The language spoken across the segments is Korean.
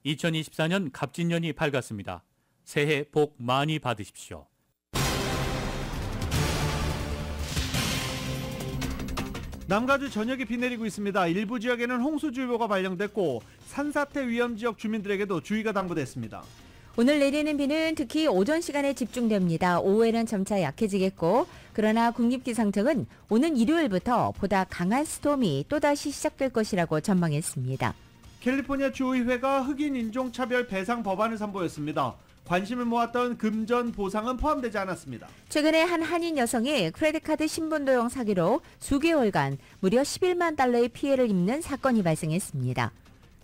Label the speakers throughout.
Speaker 1: 2024년 갑진년이 밝았습니다. 새해 복 많이 받으십시오.
Speaker 2: 남가주 전역에 비 내리고 있습니다. 일부 지역에는 홍수주의보가 발령됐고 산사태 위험 지역 주민들에게도 주의가 당부됐습니다.
Speaker 3: 오늘 내리는 비는 특히 오전 시간에 집중됩니다. 오후에는 점차 약해지겠고, 그러나 국립기상청은 오는 일요일부터 보다 강한 스톰이 또다시 시작될 것이라고 전망했습니다.
Speaker 2: 캘리포니아 주의회가 흑인 인종차별 배상 법안을 선보였습니다. 관심을 모았던 금전 보상은 포함되지 않았습니다.
Speaker 3: 최근에 한 한인 여성이 크레딧카드 신분도용 사기로 수개월간 무려 11만 달러의 피해를 입는 사건이 발생했습니다.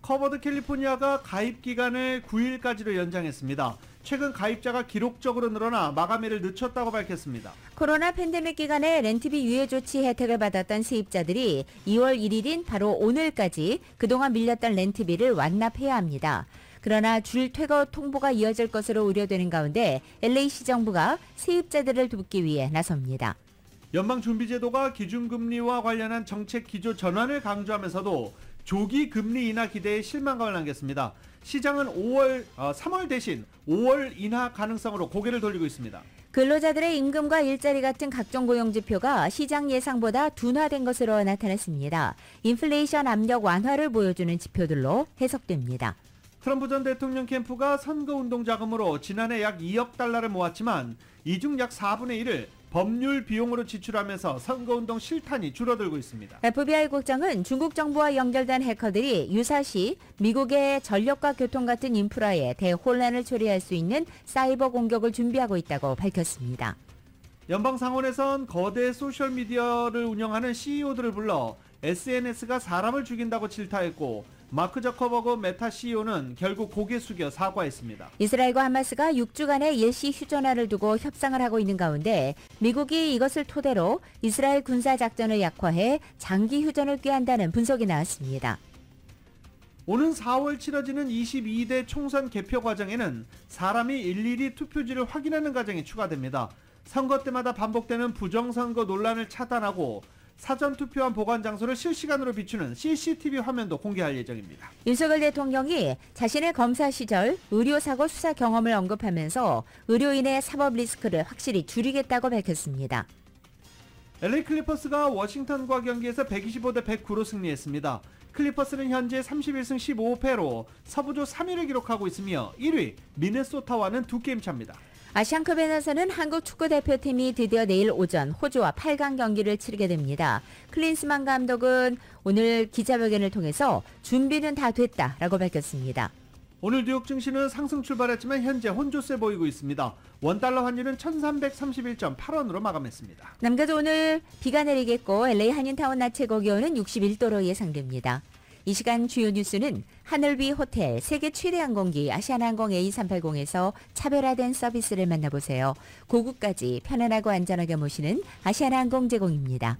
Speaker 2: 커버드 캘리포니아가 가입 기간을 9일까지로 연장했습니다. 최근 가입자가 기록적으로 늘어나 마감일을 늦췄다고 밝혔습니다.
Speaker 3: 코로나 팬데믹 기간에 렌트비 유예 조치 혜택을 받았던 세입자들이 2월 1일인 바로 오늘까지 그동안 밀렸던 렌트비를 완납해야 합니다. 그러나 줄 퇴거 통보가 이어질 것으로 우려되는 가운데 LA시 정부가 세입자들을 돕기 위해 나섭니다.
Speaker 2: 연방준비제도가 기준금리와 관련한 정책 기조 전환을 강조하면서도 조기 금리 인하 기대에 실망감을 남겼습니다. 시장은 3월 대신 5월 인하 가능성으로 고개를 돌리고 있습니다.
Speaker 3: 근로자들의 임금과 일자리 같은 각종 고용 지표가 시장 예상보다 둔화된 것으로 나타났습니다. 인플레이션 압력 완화를 보여주는 지표들로 해석됩니다.
Speaker 2: 트럼프 전 대통령 캠프가 선거운동 자금으로 지난해 약 2억 달러를 모았지만 이 중 약 4분의 1을 법률 비용으로 지출하면서 선거운동 실탄이 줄어들고 있습니다.
Speaker 3: FBI 국장은 중국 정부와 연결된 해커들이 유사시 미국의 전력과 교통 같은 인프라에 대혼란을 초래할 수 있는 사이버 공격을 준비하고 있다고 밝혔습니다.
Speaker 2: 연방상원에선 거대 소셜미디어를 운영하는 CEO들을 불러 SNS가 사람을 죽인다고 질타했고 마크 저커버그 메타 CEO는 결국 고개 숙여 사과했습니다.
Speaker 3: 이스라엘과 하마스가 6주간의 일시 휴전화를 두고 협상을 하고 있는 가운데 미국이 이것을 토대로 이스라엘 군사작전을 약화해 장기 휴전을 꾀한다는 분석이 나왔습니다.
Speaker 2: 오는 4월 치러지는 22대 총선 개표 과정에는 사람이 일일이 투표지를 확인하는 과정이 추가됩니다. 선거 때마다 반복되는 부정선거 논란을 차단하고 사전투표한 보관 장소를 실시간으로 비추는 CCTV 화면도 공개할 예정입니다.
Speaker 3: 윤석열 대통령이 자신의 검사 시절 의료사고 수사 경험을 언급하면서 의료인의 사법 리스크를 확실히 줄이겠다고 밝혔습니다.
Speaker 2: LA 클리퍼스가 워싱턴과 경기에서 125대 109로 승리했습니다. 클리퍼스는 현재 31승 15패로 서부조 3위를 기록하고 있으며 1위 미네소타와는 2게임 차입니다.
Speaker 3: 아시안컵에 나서는 한국 축구대표팀이 드디어 내일 오전 호주와 8강 경기를 치르게 됩니다. 클린스만 감독은 오늘 기자회견을 통해서 준비는 다 됐다라고 밝혔습니다.
Speaker 2: 오늘 뉴욕 증시는 상승 출발했지만 현재 혼조세 보이고 있습니다. 원달러 환율은 1331.8원으로 마감했습니다.
Speaker 3: 남가주 오늘 비가 내리겠고 LA 한인타운 낮 최고 기온은 61도로 예상됩니다. 이 시간 주요 뉴스는 하늘비 호텔, 세계 최대 항공기 아시아나항공 A380에서 차별화된 서비스를 만나보세요. 고국까지 편안하고 안전하게 모시는 아시아나항공 제공입니다.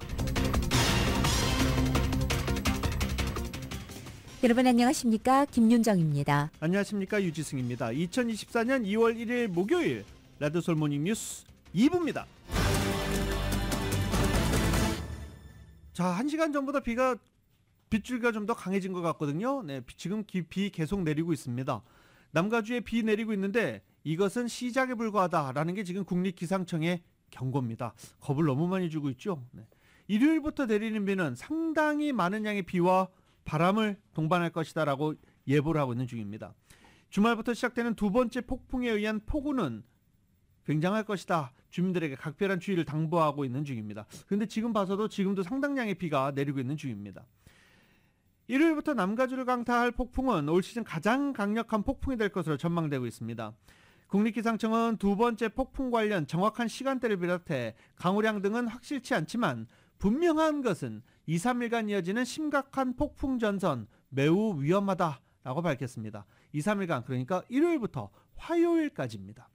Speaker 3: 여러분 안녕하십니까? 김윤정입니다.
Speaker 2: 안녕하십니까? 유지승입니다. 2024년 2월 1일 목요일 라디오솔 모닝 뉴스 2부입니다. 자, 1시간 전보다 빗줄기가 좀 더 강해진 것 같거든요. 네, 지금 비 계속 내리고 있습니다. 남가주에 비 내리고 있는데 이것은 시작에 불과하다라는 게 지금 국립기상청의 경고입니다. 겁을 너무 많이 주고 있죠. 네. 일요일부터 내리는 비는 상당히 많은 양의 비와 바람을 동반할 것이다라고 예보를 하고 있는 중입니다. 주말부터 시작되는 두 번째 폭풍에 의한 폭우는 굉장할 것이다. 주민들에게 각별한 주의를 당부하고 있는 중입니다. 그런데 지금 봐서도 지금도 상당량의 비가 내리고 있는 중입니다. 일요일부터 남가주를 강타할 폭풍은 올 시즌 가장 강력한 폭풍이 될 것으로 전망되고 있습니다. 국립기상청은 두 번째 폭풍 관련 정확한 시간대를 비롯해 강우량 등은 확실치 않지만 분명한 것은 2, 3일간 이어지는 심각한 폭풍 전선 매우 위험하다라고 밝혔습니다. 2, 3일간 그러니까 일요일부터 화요일까지입니다.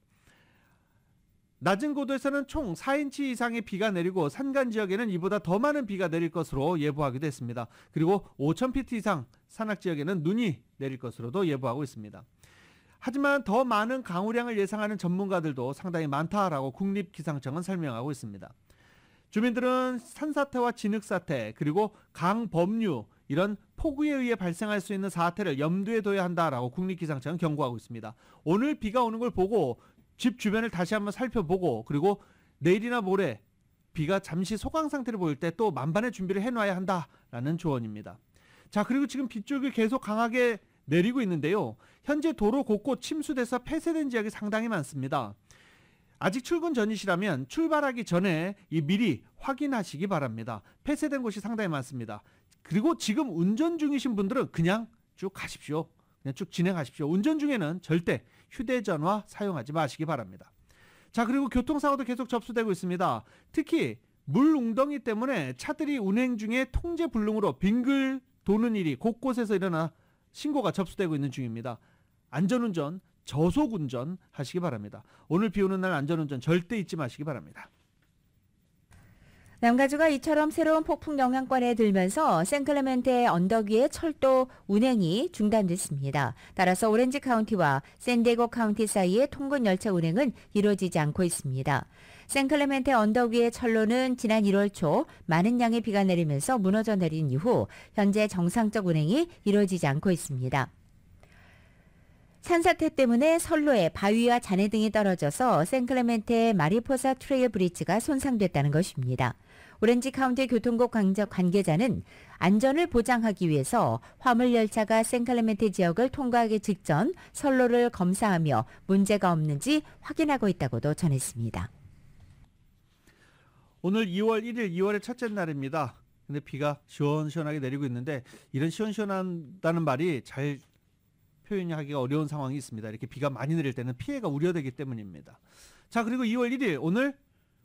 Speaker 2: 낮은 고도에서는 총 4인치 이상의 비가 내리고 산간 지역에는 이보다 더 많은 비가 내릴 것으로 예보하기도 했습니다. 그리고 5,000피트 이상 산악 지역에는 눈이 내릴 것으로도 예보하고 있습니다. 하지만 더 많은 강우량을 예상하는 전문가들도 상당히 많다라고 국립기상청은 설명하고 있습니다. 주민들은 산사태와 진흙사태 그리고 강범류 이런 폭우에 의해 발생할 수 있는 사태를 염두에 둬야 한다라고 국립기상청은 경고하고 있습니다. 오늘 비가 오는 걸 보고 집 주변을 다시 한번 살펴보고 그리고 내일이나 모레 비가 잠시 소강 상태를 보일 때 또 만반의 준비를 해놔야 한다라는 조언입니다. 자, 그리고 지금 빗줄기 계속 강하게 내리고 있는데요. 현재 도로 곳곳 침수돼서 폐쇄된 지역이 상당히 많습니다. 아직 출근 전이시라면 출발하기 전에 미리 확인하시기 바랍니다. 폐쇄된 곳이 상당히 많습니다. 그리고 지금 운전 중이신 분들은 그냥 쭉 가십시오. 그냥 쭉 진행하십시오. 운전 중에는 절대 휴대전화 사용하지 마시기 바랍니다. 자, 그리고 교통사고도 계속 접수되고 있습니다. 특히 물 웅덩이 때문에 차들이 운행 중에 통제 불능으로 빙글 도는 일이 곳곳에서 일어나 신고가 접수되고 있는 중입니다. 안전운전, 저속운전 하시기 바랍니다. 오늘 비 오는 날 안전운전 절대 잊지 마시기 바랍니다.
Speaker 3: 남가주가 이처럼 새로운 폭풍 영향권에 들면서 샌클레멘테 언덕 위의 철도 운행이 중단됐습니다. 따라서 오렌지 카운티와 샌디에고 카운티 사이의 통근 열차 운행은 이루어지지 않고 있습니다. 샌클레멘테 언덕 위의 철로는 지난 1월 초 많은 양의 비가 내리면서 무너져 내린 이후 현재 정상적 운행이 이루어지지 않고 있습니다. 산사태 때문에 선로에 바위와 잔해 등이 떨어져서 샌클레멘테 마리포사 트레일 브리지가 손상됐다는 것입니다. 오렌지 카운티 교통국 관계자는 안전을 보장하기 위해서 화물열차가 샌클레멘테 지역을 통과하기 직전 선로를 검사하며 문제가 없는지 확인하고 있다고도 전했습니다.
Speaker 2: 오늘 2월 1일 2월의 첫째 날입니다. 근데 비가 시원시원하게 내리고 있는데 이런 시원시원하다는 말이 잘 표현이 하기가 어려운 상황이 있습니다. 이렇게 비가 많이 내릴 때는 피해가 우려되기 때문입니다. 자, 그리고 2월 1일 오늘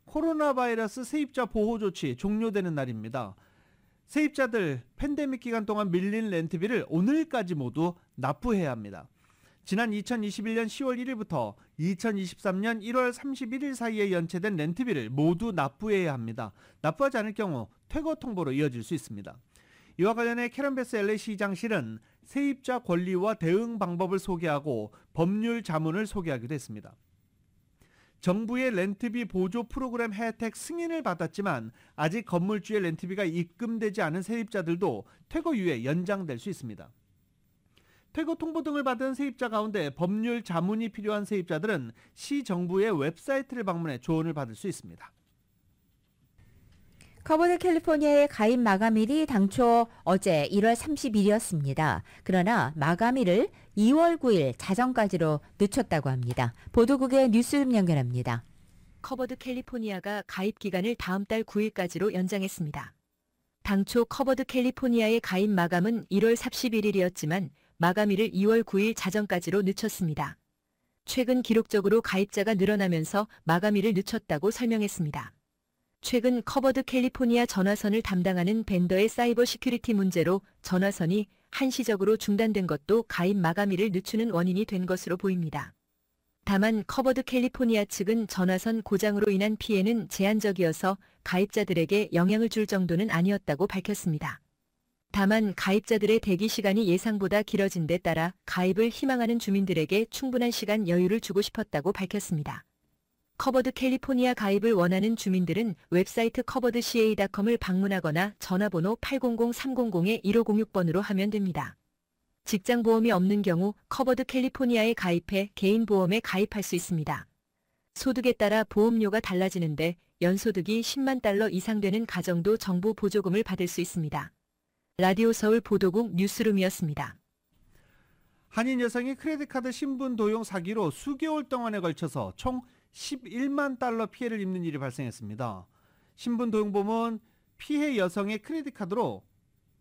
Speaker 2: 코로나 바이러스 세입자 보호 조치 종료되는 날입니다. 세입자들 팬데믹 기간 동안 밀린 렌트비를 오늘까지 모두 납부해야 합니다. 지난 2021년 10월 1일부터 2023년 1월 31일 사이에 연체된 렌트비를 모두 납부해야 합니다. 납부하지 않을 경우 퇴거 통보로 이어질 수 있습니다. 이와 관련해 캐런 베스 LA 시장실은 세입자 권리와 대응 방법을 소개하고 법률 자문을 소개하기도 했습니다. 정부의 렌트비 보조 프로그램 혜택 승인을 받았지만 아직 건물주의 렌트비가 입금되지 않은 세입자들도 퇴거 이후에 연장될 수 있습니다. 퇴거 통보 등을 받은 세입자 가운데 법률 자문이 필요한 세입자들은 시정부의 웹사이트를 방문해 조언을 받을 수 있습니다.
Speaker 3: 커버드 캘리포니아의 가입 마감일이 당초 어제 1월 30일이었습니다. 그러나 마감일을 2월 9일 자정까지로 늦췄다고 합니다. 보도국의 뉴스룸 연결합니다.
Speaker 4: 커버드 캘리포니아가 가입 기간을 다음 달 9일까지로 연장했습니다. 당초 커버드 캘리포니아의 가입 마감은 1월 31일이었지만 마감일을 2월 9일 자정까지로 늦췄습니다. 최근 기록적으로 가입자가 늘어나면서 마감일을 늦췄다고 설명했습니다. 최근 커버드 캘리포니아 전화선을 담당하는 벤더의 사이버 시큐리티 문제로 전화선이 한시적으로 중단된 것도 가입 마감일을 늦추는 원인이 된 것으로 보입니다. 다만 커버드 캘리포니아 측은 전화선 고장으로 인한 피해는 제한적이어서 가입자들에게 영향을 줄 정도는 아니었다고 밝혔습니다. 다만 가입자들의 대기 시간이 예상보다 길어진 데 따라 가입을 희망하는 주민들에게 충분한 시간 여유를 주고 싶었다고 밝혔습니다. 커버드 캘리포니아 가입을 원하는 주민들은 웹사이트 coveredca.com을 방문하거나 전화번호 800-300-1506번으로 하면 됩니다. 직장보험이 없는 경우 커버드 캘리포니아에 가입해 개인보험에 가입할 수 있습니다. 소득에 따라 보험료가 달라지는데 연소득이 10만 달러 이상 되는 가정도 정부 보조금을 받을 수 있습니다. 라디오 서울 보도국 뉴스룸이었습니다.
Speaker 2: 한인 여성이 크레딧카드 신분 도용 사기로 수개월 동안에 걸쳐서 총 11만 달러 피해를 입는 일이 발생했습니다. 신분 도용범은 피해 여성의 크레딧카드로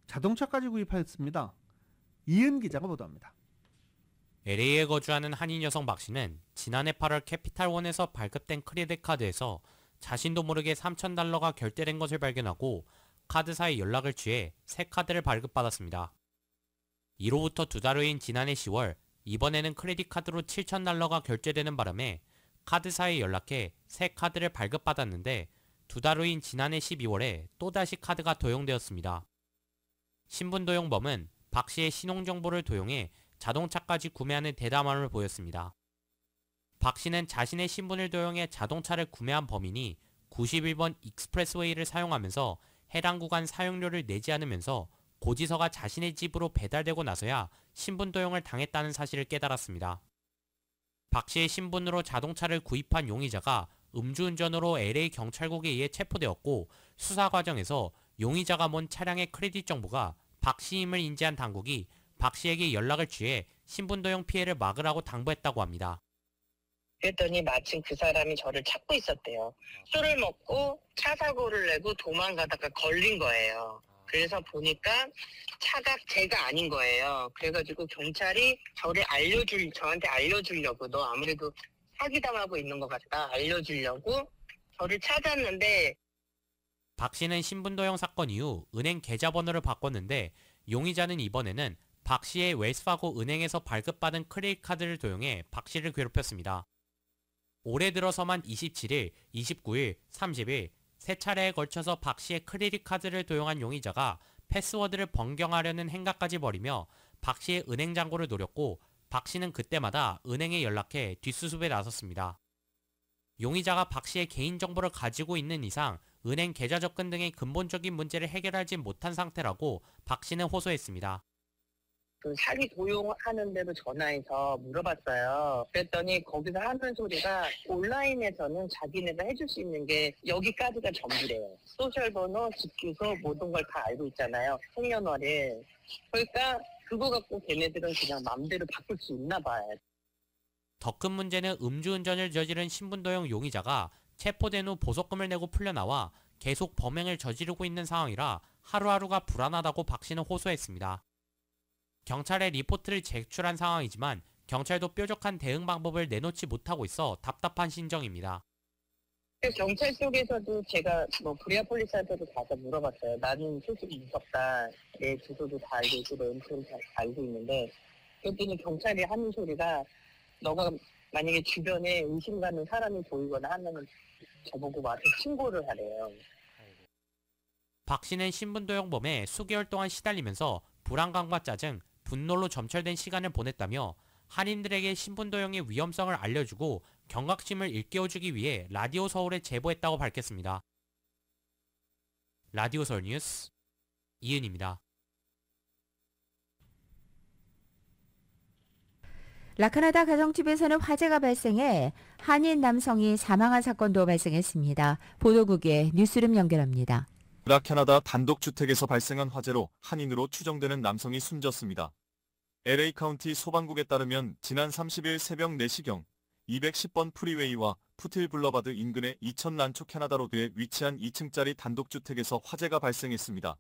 Speaker 2: 자동차까지 구입하였습니다. 이은 기자가 보도합니다.
Speaker 5: LA에 거주하는 한인 여성 박 씨는 지난해 8월 캐피탈원에서 발급된 크레딧카드에서 자신도 모르게 3,000달러가 결제된 것을 발견하고 카드사에 연락을 취해 새 카드를 발급받았습니다. 이로부터 2달 후인 지난해 10월, 이번에는 크레딧카드로 7,000달러가 결제되는 바람에 카드사에 연락해 새 카드를 발급받았는데 2달 후인 지난해 12월에 또다시 카드가 도용되었습니다. 신분 도용범은 박 씨의 신용정보를 도용해 자동차까지 구매하는 대담함을 보였습니다. 박 씨는 자신의 신분을 도용해 자동차를 구매한 범인이 91번 익스프레스웨이를 사용하면서 해당 구간 사용료를 내지 않으면서 고지서가 자신의 집으로 배달되고 나서야 신분 도용을 당했다는 사실을 깨달았습니다. 박 씨의 신분으로 자동차를 구입한 용의자가 음주운전으로 LA 경찰국에 의해 체포되었고 수사 과정에서 용의자가 몬 차량의 크레딧 정보가 박 씨임을 인지한 당국이 박 씨에게 연락을 취해 신분 도용 피해를 막으라고 당부했다고 합니다.
Speaker 6: 그랬더니 마침 그 사람이 저를 찾고 있었대요. 술을 먹고 차 사고를 내고 도망가다가 걸린 거예요. 그래서 보니까 차가 제가 아닌 거예요. 그래가지고 경찰이 저한테 알려주려고, 너 아무래도 사기당하고 있는 것 같다, 알려주려고 저를 찾았는데,
Speaker 5: 박 씨는 신분 도용 사건 이후 은행 계좌번호를 바꿨는데 용의자는 이번에는 박 씨의 웰스파고 은행에서 발급받은 크레딧 카드를 도용해 박 씨를 괴롭혔습니다. 올해 들어서만 27일, 29일, 30일 세 차례에 걸쳐서 박 씨의 크레딧 카드를 도용한 용의자가 패스워드를 변경하려는 행각까지 벌이며 박 씨의 은행 잔고를 노렸고 박 씨는 그때마다 은행에 연락해 뒷수습에 나섰습니다. 용의자가 박 씨의 개인정보를 가지고 있는 이상 은행 계좌 접근 등의 근본적인 문제를 해결하지 못한 상태라고 박 씨는 호소했습니다.
Speaker 6: 그 사기 도용하는 데로 전화해서 물어봤어요. 그랬더니 거기서 하는 소리가 온라인에서는 자기네가 해줄 수 있는 게 여기까지가 전부래요. 소셜번호, 집주소 모든 걸 다 알고 있잖아요. 생년월일. 그러니까 그거 갖고 걔네들은 그냥 맘대로 바꿀 수 있나 봐요.
Speaker 5: 더 큰 문제는 음주운전을 저지른 신분도용 용의자가 체포된 후 보석금을 내고 풀려나와 계속 범행을 저지르고 있는 상황이라 하루하루가 불안하다고 박 씨는 호소했습니다. 경찰에 리포트를 제출한 상황이지만 경찰도 뾰족한 대응 방법을 내놓지 못하고 있어 답답한 심정입니다.
Speaker 6: 경찰 쪽에서도 제가 브리아폴리스한테도 가서 물어봤어요. 나는 솔직히 무섭다. 내 주소도 다 알고 있고 내 음성도 다 알고 있는데, 그랬더니 경찰이 하는 소리가 너가 만약에 주변에 의심 가는 사람이 보이거나 하면 저보고 와서 신고를 하래요.
Speaker 5: 박 씨는 신분도용범에 수개월 동안 시달리면서 불안감과 짜증, 분노로 점철된 시간을 보냈다며 한인들에게 신분도용의 위험성을 알려주고 경각심을 일깨워주기 위해 라디오 서울에 제보했다고 밝혔습니다. 라디오 서울 뉴스 이은입니다.
Speaker 3: 라카나다 가정집에서는 화재가 발생해 한인 남성이 사망한 사건도 발생했습니다. 보도국의 뉴스룸 연결합니다.
Speaker 7: 라카나다 단독주택에서 발생한 화재로 한인으로 추정되는 남성이 숨졌습니다. LA 카운티 소방국에 따르면 지난 30일 새벽 4시경 210번 프리웨이와 푸틸 블러바드 인근의 2000 란초 캐나다로드에 위치한 2층짜리 단독주택에서 화재가 발생했습니다.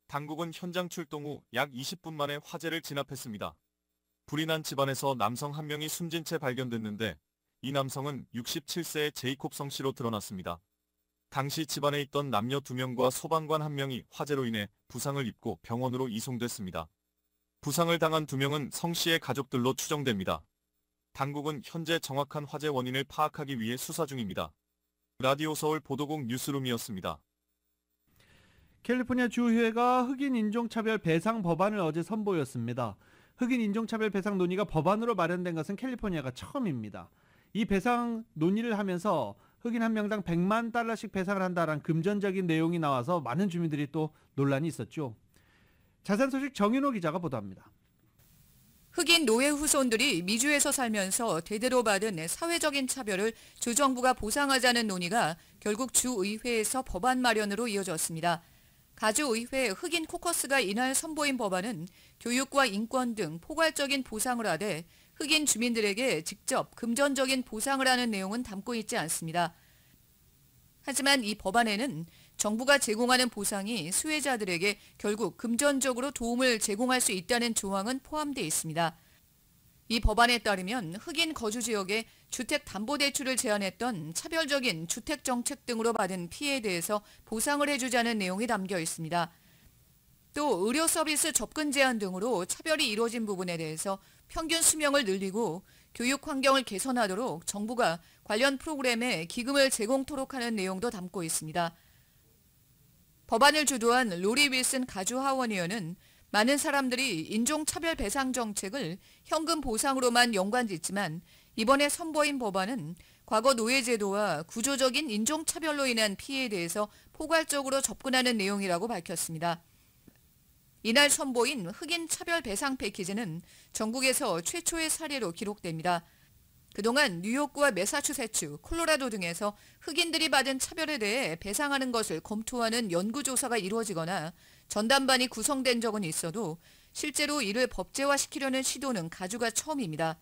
Speaker 7: 당국은 현장 출동 후 약 20분 만에 화재를 진압했습니다. 불이 난 집안에서 남성 한 명이 숨진 채 발견됐는데 이 남성은 67세의 제이콥성 씨로 드러났습니다. 당시 집안에 있던 남녀 2명과 소방관 1명이 화재로 인해 부상을 입고 병원으로 이송됐습니다. 부상을 당한 2명은 성 씨의 가족들로 추정됩니다. 당국은 현재 정확한 화재 원인을 파악하기 위해 수사 중입니다. 라디오 서울 보도국 뉴스룸이었습니다.
Speaker 2: 캘리포니아 주의회가 흑인 인종차별 배상 법안을 어제 선보였습니다. 흑인 인종차별 배상 논의가 법안으로 마련된 것은 캘리포니아가 처음입니다. 이 배상 논의를 하면서 흑인 한 명당 $1,000,000씩 배상을 한다라는 금전적인 내용이 나와서 많은 주민들이 또 논란이 있었죠. 자세한 소식 정윤호 기자가 보도합니다.
Speaker 8: 흑인 노예 후손들이 미주에서 살면서 대대로 받은 사회적인 차별을 주정부가 보상하자는 논의가 결국 주의회에서 법안 마련으로 이어졌습니다. 가주의회 흑인 코커스가 이날 선보인 법안은 교육과 인권 등 포괄적인 보상을 하되 흑인 주민들에게 직접 금전적인 보상을 하는 내용은 담고 있지 않습니다. 하지만 이 법안에는 정부가 제공하는 보상이 수혜자들에게 결국 금전적으로 도움을 제공할 수 있다는 조항은 포함되어 있습니다. 이 법안에 따르면 흑인 거주 지역에 주택담보대출을 제한했던 차별적인 주택정책 등으로 받은 피해에 대해서 보상을 해주자는 내용이 담겨 있습니다. 또 의료 서비스 접근 제한 등으로 차별이 이루어진 부분에 대해서 평균 수명을 늘리고 교육 환경을 개선하도록 정부가 관련 프로그램에 기금을 제공토록 하는 내용도 담고 있습니다. 법안을 주도한 로리 윌슨 가주 하원 의원은 많은 사람들이 인종차별 배상 정책을 현금 보상으로만 연관짓지만 이번에 선보인 법안은 과거 노예제도와 구조적인 인종차별로 인한 피해에 대해서 포괄적으로 접근하는 내용이라고 밝혔습니다. 이날 선보인 흑인 차별 배상 패키지는 전국에서 최초의 사례로 기록됩니다. 그동안 뉴욕과 매사추세츠, 콜로라도 등에서 흑인들이 받은 차별에 대해 배상하는 것을 검토하는 연구조사가 이루어지거나 전담반이 구성된 적은 있어도 실제로 이를 법제화시키려는 시도는 가주가 처음입니다.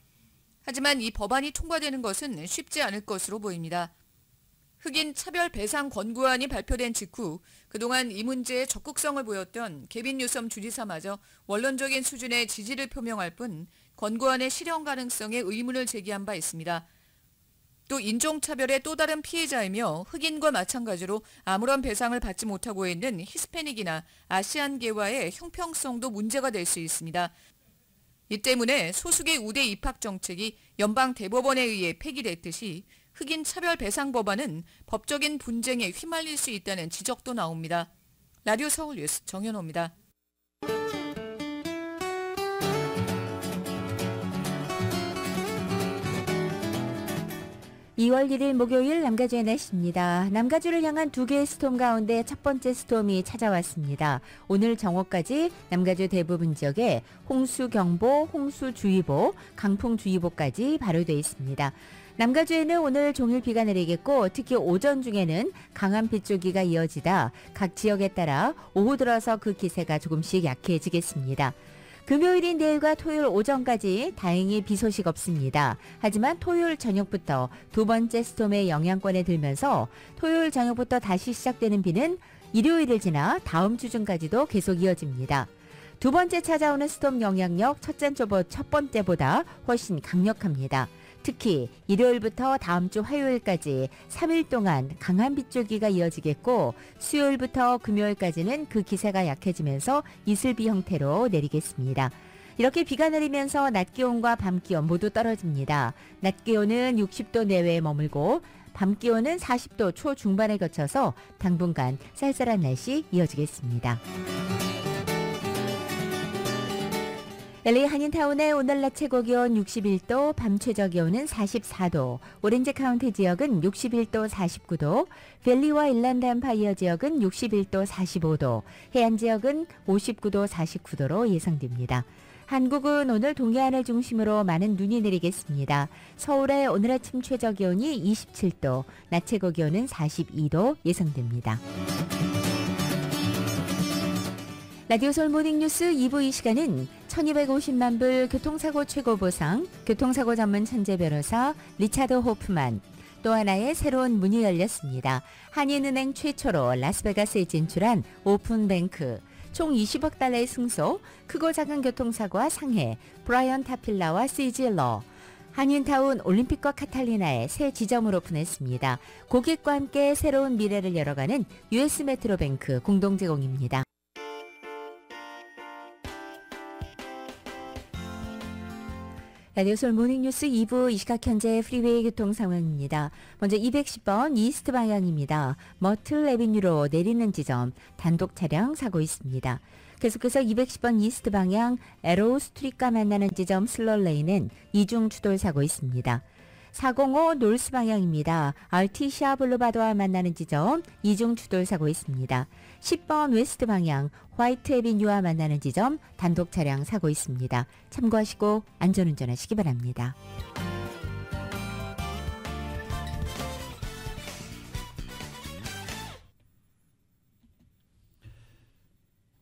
Speaker 8: 하지만 이 법안이 통과되는 것은 쉽지 않을 것으로 보입니다. 흑인 차별 배상 권고안이 발표된 직후 그동안 이 문제에 적극성을 보였던 개빈 뉴섬 주지사마저 원론적인 수준의 지지를 표명할 뿐 권고안의 실현 가능성에 의문을 제기한 바 있습니다. 또 인종차별의 또 다른 피해자이며 흑인과 마찬가지로 아무런 배상을 받지 못하고 있는 히스패닉이나 아시안계와의 형평성도 문제가 될 수 있습니다. 이 때문에 소수계 우대 입학 정책이 연방 대법원에 의해 폐기됐듯이 흑인 차별 배상 법안은 법적인 분쟁에 휘말릴 수 있다는 지적도 나옵니다. 라디오 서울 뉴스 정현호입니다.
Speaker 3: 2월 1일 목요일 남가주의 날씨입니다. 남가주를 향한 두 개의 스톰 가운데 첫 번째 스톰이 찾아왔습니다. 오늘 정오까지 남가주 대부분 지역에 홍수경보, 홍수주의보, 강풍주의보까지 발효되어 있습니다. 남가주에는 오늘 종일 비가 내리겠고 특히 오전 중에는 강한 빗줄기가 이어지다 각 지역에 따라 오후 들어서 그 기세가 조금씩 약해지겠습니다. 금요일인 내일과 토요일 오전까지 다행히 비 소식 없습니다. 하지만 토요일 저녁부터 두 번째 스톰의 영향권에 들면서 토요일 저녁부터 다시 시작되는 비는 일요일을 지나 다음 주 중까지도 계속 이어집니다. 두 번째 찾아오는 스톰 영향력 첫 번째보다 훨씬 강력합니다. 특히 일요일부터 다음 주 화요일까지 3일 동안 강한 빗줄기가 이어지겠고 수요일부터 금요일까지는 그 기세가 약해지면서 이슬비 형태로 내리겠습니다. 이렇게 비가 내리면서 낮 기온과 밤 기온 모두 떨어집니다. 낮 기온은 60도 내외에 머물고 밤 기온은 40도 초중반에 거쳐서 당분간 쌀쌀한 날씨 이어지겠습니다. LA 한인타운의 오늘 낮 최고 기온 61도, 밤 최저 기온은 44도, 오렌지 카운티 지역은 61도 49도, 밸리와 일란드 엠파이어 지역은 61도 45도, 해안 지역은 59도 49도로 예상됩니다. 한국은 오늘 동해안을 중심으로 많은 눈이 내리겠습니다. 서울의 오늘 아침 최저 기온이 27도, 낮 최고 기온은 42도 예상됩니다. 라디오 서울 모닝뉴스 2부 이 시간은 1250만 불 교통사고 최고 보상, 교통사고 전문 천재 변호사 리차드 호프만, 또 하나의 새로운 문이 열렸습니다. 한인은행 최초로 라스베가스에 진출한 오픈뱅크, 총 20억 달러의 승소, 크고 작은 교통사고와 상해, 브라이언 타필라와 시질러, 한인타운 올림픽과 카탈리나의 새 지점을 오픈했습니다. 고객과 함께 새로운 미래를 열어가는 US 메트로뱅크 공동 제공입니다. 라디오 서울 모닝뉴스 2부 이 시각 현재 프리웨이 교통 상황입니다. 먼저 210번 이스트 방향입니다. 머틀 애비뉴로 내리는 지점 단독 차량 사고 있습니다. 계속해서 210번 이스트 방향 에로우 스트리트과 만나는 지점 슬러레인은 이중 추돌 사고 있습니다. 405 놀스 방향입니다. 알티시아 블루바드와 만나는 지점 이중 추돌 사고 있습니다. 10번 웨스트 방향 화이트 애비뉴와 만나는 지점 단독 차량 사고 있습니다. 참고하시고 안전운전하시기 바랍니다.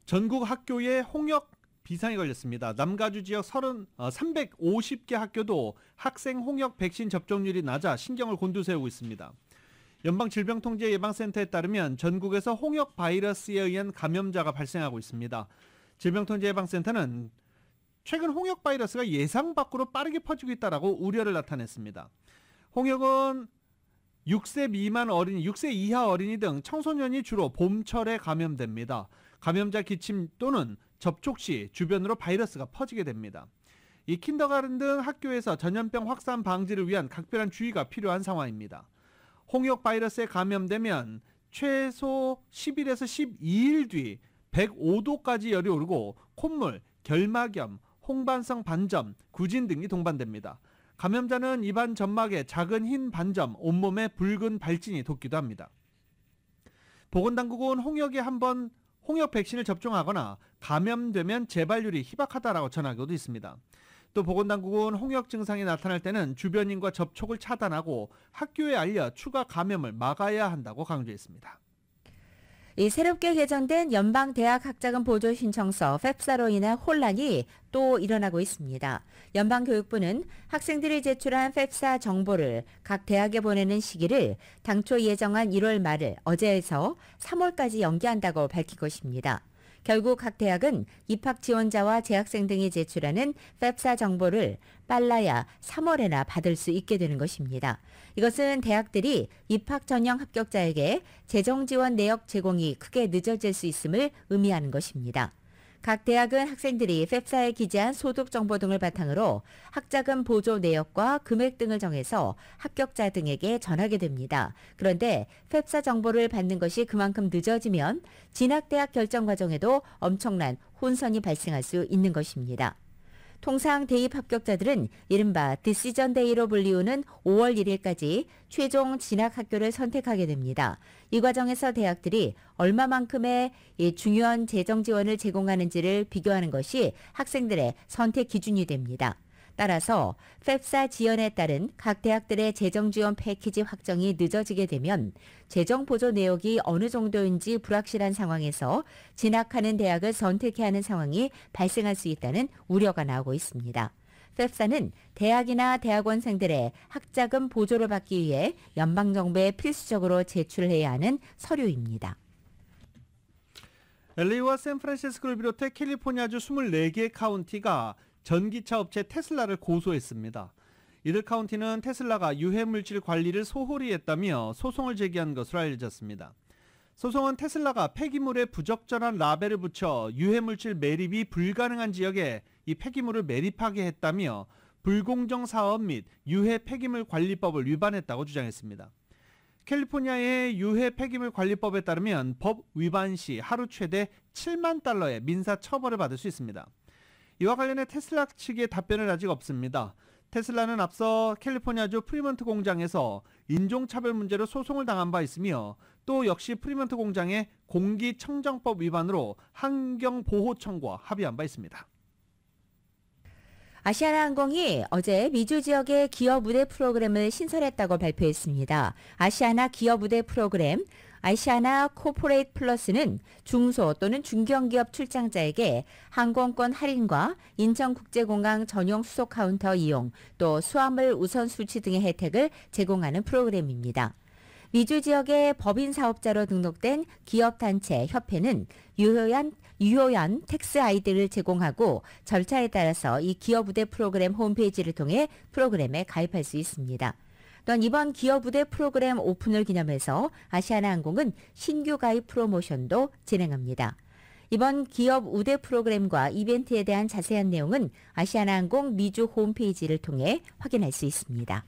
Speaker 2: 전국 학교에 홍역 비상이 걸렸습니다. 남가주 지역 350개 학교도 학생 홍역 백신 접종률이 낮아 신경을 곤두세우고 있습니다. 연방질병통제예방센터에 따르면 전국에서 홍역 바이러스에 의한 감염자가 발생하고 있습니다. 질병통제예방센터는 최근 홍역 바이러스가 예상 밖으로 빠르게 퍼지고 있다고 우려를 나타냈습니다. 홍역은 6세 이하 어린이 등 청소년이 주로 봄철에 감염됩니다. 감염자 기침 또는 접촉 시 주변으로 바이러스가 퍼지게 됩니다. 이 킨더가든 등 학교에서 전염병 확산 방지를 위한 각별한 주의가 필요한 상황입니다. 홍역 바이러스에 감염되면 최소 10일에서 12일 뒤 105도까지 열이 오르고 콧물, 결막염, 홍반성 반점, 구진 등이 동반됩니다. 감염자는 입안 점막에 작은 흰 반점, 온몸에 붉은 발진이 돋기도 합니다. 보건당국은 홍역 백신을 접종하거나 감염되면 재발률이 희박하다라고 전하고도 있습니다. 또 보건당국은 홍역 증상이 나타날 때는 주변인과 접촉을 차단하고 학교에 알려 추가 감염을 막아야 한다고 강조했습니다.
Speaker 3: 이 새롭게 개정된 연방대학 학자금 보조 신청서 펩사로 인한 혼란이 또 일어나고 있습니다. 연방교육부는 학생들이 제출한 펩사 정보를 각 대학에 보내는 시기를 당초 예정한 1월 말을 어제에서 3월까지 연기한다고 밝힌 것입니다. 결국 각 대학은 입학 지원자와 재학생 등이 제출하는 펩사 정보를 빨라야 3월에나 받을 수 있게 되는 것입니다. 이것은 대학들이 입학 전형 합격자에게 재정 지원 내역 제공이 크게 늦어질 수 있음을 의미하는 것입니다. 각 대학은 학생들이 펩사에 기재한 소득 정보 등을 바탕으로 학자금 보조 내역과 금액 등을 정해서 합격자 등에게 전하게 됩니다. 그런데 펩사 정보를 받는 것이 그만큼 늦어지면 진학대학 결정 과정에도 엄청난 혼선이 발생할 수 있는 것입니다. 통상 대입 합격자들은 이른바 디시전 데이로 불리우는 5월 1일까지 최종 진학 학교를 선택하게 됩니다. 이 과정에서 대학들이 얼마만큼의 중요한 재정 지원을 제공하는지를 비교하는 것이 학생들의 선택 기준이 됩니다. 따라서 펩사 지연에 따른 각 대학들의 재정 지원 패키지 확정이 늦어지게 되면 재정 보조 내역이 어느 정도인지 불확실한 상황에서 진학하는 대학을 선택해야 하는 상황이 발생할 수 있다는 우려가 나오고 있습니다. 펩사는 대학이나 대학원생들의 학자금 보조를 받기 위해 연방정부에 필수적으로 제출해야 하는 서류입니다.
Speaker 2: LA와 샌프란시스코를 비롯해 캘리포니아주 24개 카운티가 전기차 업체 테슬라를 고소했습니다. 이들 카운티는 테슬라가 유해물질 관리를 소홀히 했다며 소송을 제기한 것으로 알려졌습니다. 소송은 테슬라가 폐기물에 부적절한 라벨을 붙여 유해물질 매립이 불가능한 지역에 이 폐기물을 매립하게 했다며 불공정 사업 및 유해 폐기물 관리법을 위반했다고 주장했습니다. 캘리포니아의 유해 폐기물 관리법에 따르면 법 위반 시 하루 최대 7만 달러의 민사 처벌을 받을 수 있습니다. 이와 관련해 테슬라 측의 답변은 아직 없습니다. 테슬라는 앞서 캘리포니아주 프리먼트 공장에서 인종차별 문제로 소송을 당한 바 있으며 또 역시 프리먼트 공장의 공기청정법 위반으로 환경보호 청구와 합의한 바 있습니다.
Speaker 3: 아시아나항공이 어제 미주 지역의 기업 우대 프로그램을 신설했다고 발표했습니다. 아시아나 기업 우대 프로그램 아시아나 코포레이트 플러스는 중소 또는 중견기업 출장자에게 항공권 할인과 인천국제공항 전용 수속 카운터 이용, 또 수화물 우선 수치 등의 혜택을 제공하는 프로그램입니다. 미주 지역의 법인 사업자로 등록된 기업단체 협회는 유효한 텍스 아이디를 제공하고 절차에 따라서 이 기업 우대 프로그램 홈페이지를 통해 프로그램에 가입할 수 있습니다. 또한 이번 기업 우대 프로그램 오픈을 기념해서 아시아나항공은 신규 가입 프로모션도 진행합니다. 이번 기업 우대 프로그램과 이벤트에 대한 자세한 내용은 아시아나항공 미주 홈페이지를 통해 확인할 수 있습니다.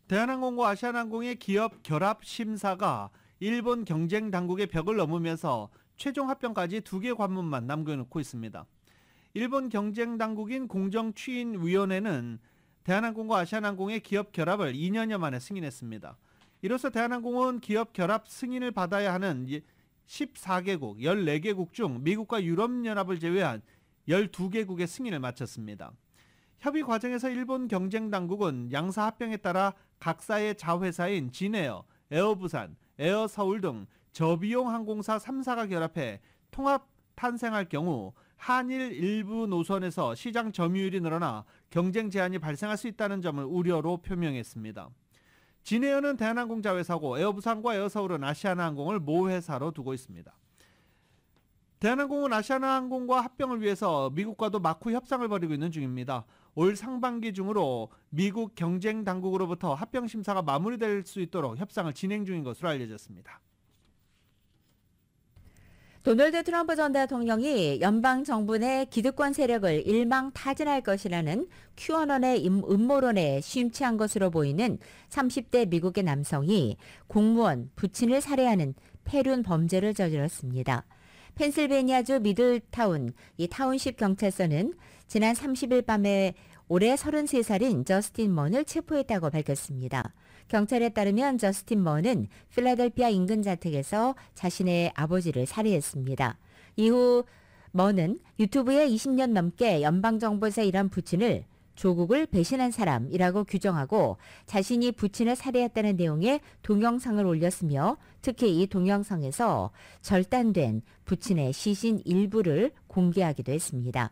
Speaker 2: 대한항공과 아시아나항공의 기업 결합 심사가 일본 경쟁 당국의 벽을 넘으면서 최종 합병까지 2개 관문만 남겨놓고 있습니다. 일본 경쟁 당국인 공정추인위원회는 대한항공과 아시아나항공의 기업 결합을 2년여 만에 승인했습니다. 이로써 대한항공은 기업 결합 승인을 받아야 하는 14개국, 14개국 중 미국과 유럽연합을 제외한 12개국의 승인을 마쳤습니다. 협의 과정에서 일본 경쟁당국은 양사 합병에 따라 각사의 자회사인 진에어, 에어부산, 에어서울 등 저비용 항공사 3사가 결합해 통합 탄생할 경우 한일 일부 노선에서 시장 점유율이 늘어나 경쟁 제한이 발생할 수 있다는 점을 우려로 표명했습니다. 진에어는 대한항공 자회사고 에어부산과 에어서울은 아시아나항공을 모회사로 두고 있습니다. 대한항공은 아시아나항공과 합병을 위해서 미국과도 막후 협상을 벌이고 있는 중입니다. 올 상반기 중으로 미국 경쟁 당국으로부터 합병 심사가 마무리될 수 있도록 협상을 진행 중인 것으로 알려졌습니다.
Speaker 3: 도널드 트럼프 전 대통령이 연방정부 내 기득권 세력을 일망타진할 것이라는 QAnon의 음모론에 심취한 것으로 보이는 30대 미국의 남성이 공무원, 부친을 살해하는 폐륜 범죄를 저질렀습니다. 펜실베니아주 미들타운 이 타운십 경찰서는 지난 30일 밤에 올해 33살인 저스틴 먼을 체포했다고 밝혔습니다. 경찰에 따르면 저스틴 먼은 필라델피아 인근 자택에서 자신의 아버지를 살해했습니다. 이후 먼은 유튜브에 20년 넘게 연방정부에서 일한 부친을 조국을 배신한 사람이라고 규정하고 자신이 부친을 살해했다는 내용의 동영상을 올렸으며 특히 이 동영상에서 절단된 부친의 시신 일부를 공개하기도 했습니다.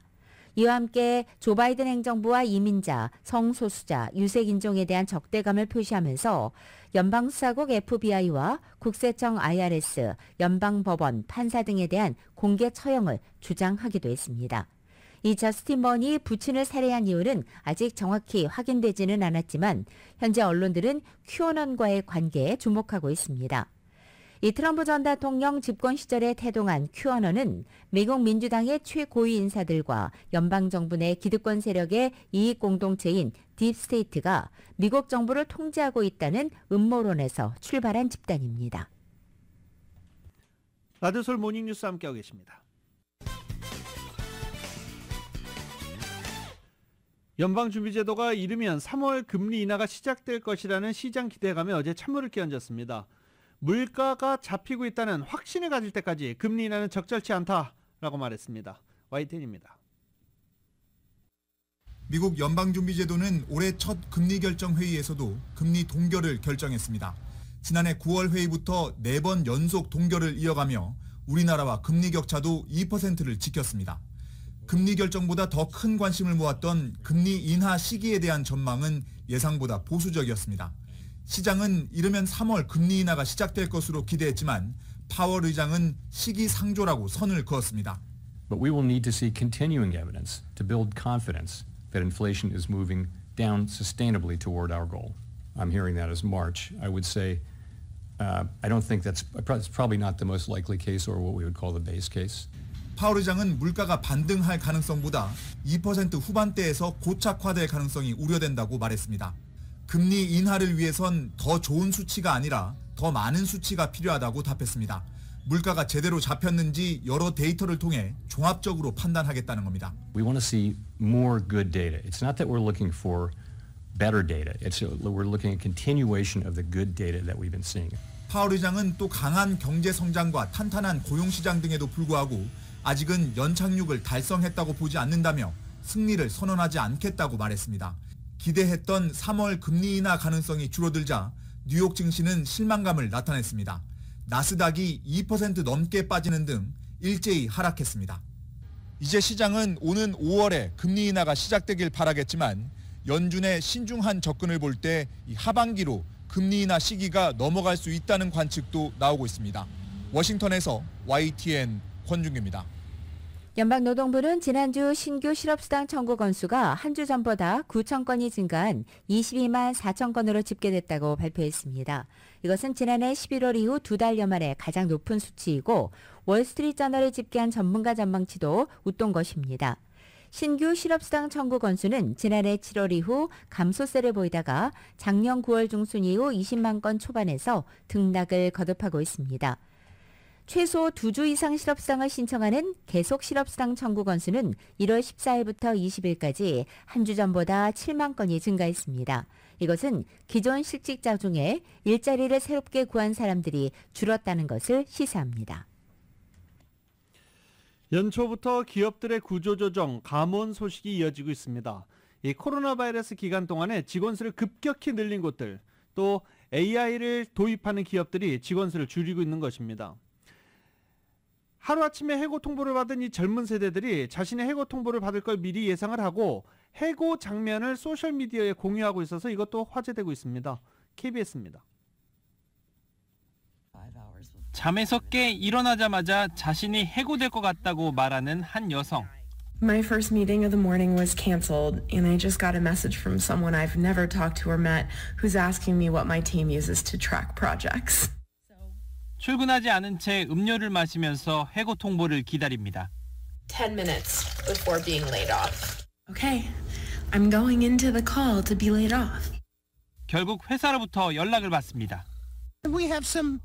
Speaker 3: 이와 함께 조 바이든 행정부와 이민자, 성소수자, 유색인종에 대한 적대감을 표시하면서 연방수사국 FBI와 국세청 IRS, 연방법원, 판사 등에 대한 공개 처형을 주장하기도 했습니다. 이 저스틴 먼이 부친을 살해한 이유는 아직 정확히 확인되지는 않았지만 현재 언론들은 큐어넌과의 관계에 주목하고 있습니다. 이 트럼프 전 대통령 집권 시절에 태동한 큐어넌은 미국 민주당의 최고위 인사들과 연방정부 내 기득권 세력의 이익공동체인 딥스테이트가 미국 정부를 통제하고 있다는 음모론에서 출발한 집단입니다.
Speaker 2: 라디오솔 모닝뉴스 함께하고 계십니다. 연방준비제도가 이르면 3월 금리 인하가 시작될 것이라는 시장 기대감에 어제 찬물을 끼얹었습니다. 물가가 잡히고 있다는 확신을 가질 때까지 금리 인하는 적절치 않다라고 말했습니다. YTN입니다.
Speaker 9: 미국 연방준비제도는 올해 첫 금리 결정 회의에서도 금리 동결을 결정했습니다. 지난해 9월 회의부터 4번 연속 동결을 이어가며 우리나라와 금리 격차도 2%를 지켰습니다. 금리 결정보다 더 큰 관심을 모았던 금리 인하 시기에 대한 전망은 예상보다 보수적이었습니다. 시장은 이르면 3월 금리 인하가 시작될 것으로 기대했지만 파월 의장은 시기상조라고 선을 그었습니다.
Speaker 10: But we will need to see continuing evidence to build confidence that inflation is moving down sustainably toward our goal. I'm hearing that as March. I would say I don't think that's probably not the most likely case or what we would call the base case.
Speaker 9: 파월 의장은 물가가 반등할 가능성보다 2% 후반대에서 고착화될 가능성이 우려된다고 말했습니다. 금리 인하를 위해선 더 좋은 수치가 아니라 더 많은 수치가 필요하다고 답했습니다. 물가가 제대로 잡혔는지 여러 데이터를 통해 종합적으로 판단하겠다는 겁니다.
Speaker 10: We want to see more good data. It's not that we're looking for better data. We're looking at continuation of the good data that we've been seeing.
Speaker 9: 파월 의장은 또 강한 경제 성장과 탄탄한 고용 시장 등에도 불구하고 아직은 연착륙을 달성했다고 보지 않는다며 승리를 선언하지 않겠다고 말했습니다. 기대했던 3월 금리 인하 가능성이 줄어들자 뉴욕 증시는 실망감을 나타냈습니다. 나스닥이 2% 넘게 빠지는 등 일제히 하락했습니다. 이제 시장은 오는 5월에 금리 인하가 시작되길 바라겠지만 연준의 신중한 접근을 볼 때 하반기로 금리 인하 시기가 넘어갈 수 있다는 관측도 나오고 있습니다. 워싱턴에서 YTN 권준규입니다.
Speaker 3: 연방노동부는 지난주 신규 실업수당 청구 건수가 한 주 전보다 9천 건이 증가한 22만 4천 건으로 집계됐다고 발표했습니다. 이것은 지난해 11월 이후 2달여 만에 가장 높은 수치이고 월스트리트저널이 집계한 전문가 전망치도 웃돈 것입니다. 신규 실업수당 청구 건수는 지난해 7월 이후 감소세를 보이다가 작년 9월 중순 이후 20만 건 초반에서 등락을 거듭하고 있습니다. 최소 2주 이상 실업수당을 신청하는 계속 실업수당 청구 건수는 1월 14일부터 20일까지 한 주 전보다 7만 건이 증가했습니다. 이것은 기존 실직자 중에 일자리를 새롭게 구한 사람들이 줄었다는 것을 시사합니다.
Speaker 2: 연초부터 기업들의 구조조정, 감원 소식이 이어지고 있습니다. 이 코로나 바이러스 기간 동안에 직원 수를 급격히 늘린 곳들, 또 AI를 도입하는 기업들이 직원 수를 줄이고 있는 것입니다. 하루아침에 해고 통보를 받은 이 젊은 세대들이 자신의 해고 통보를 받을 걸 미리 예상을 하고 해고 장면을 소셜미디어에 공유하고 있어서 이것도 화제되고 있습니다. KBS입니다.
Speaker 11: 잠에서 깨 일어나자마자 자신이 해고될 것 같다고 말하는 한 여성.
Speaker 12: My first meeting of the morning was canceled, and I just got a message from someone I've never talked to or met who's asking me what my team uses to track projects.
Speaker 11: 출근하지 않은 채 음료를 마시면서 해고 통보를 기다립니다.
Speaker 12: 10 minutes before being laid off. Okay, I'm going into the call to be laid off.
Speaker 11: 결국 회사로부터 연락을 받습니다.
Speaker 13: We have some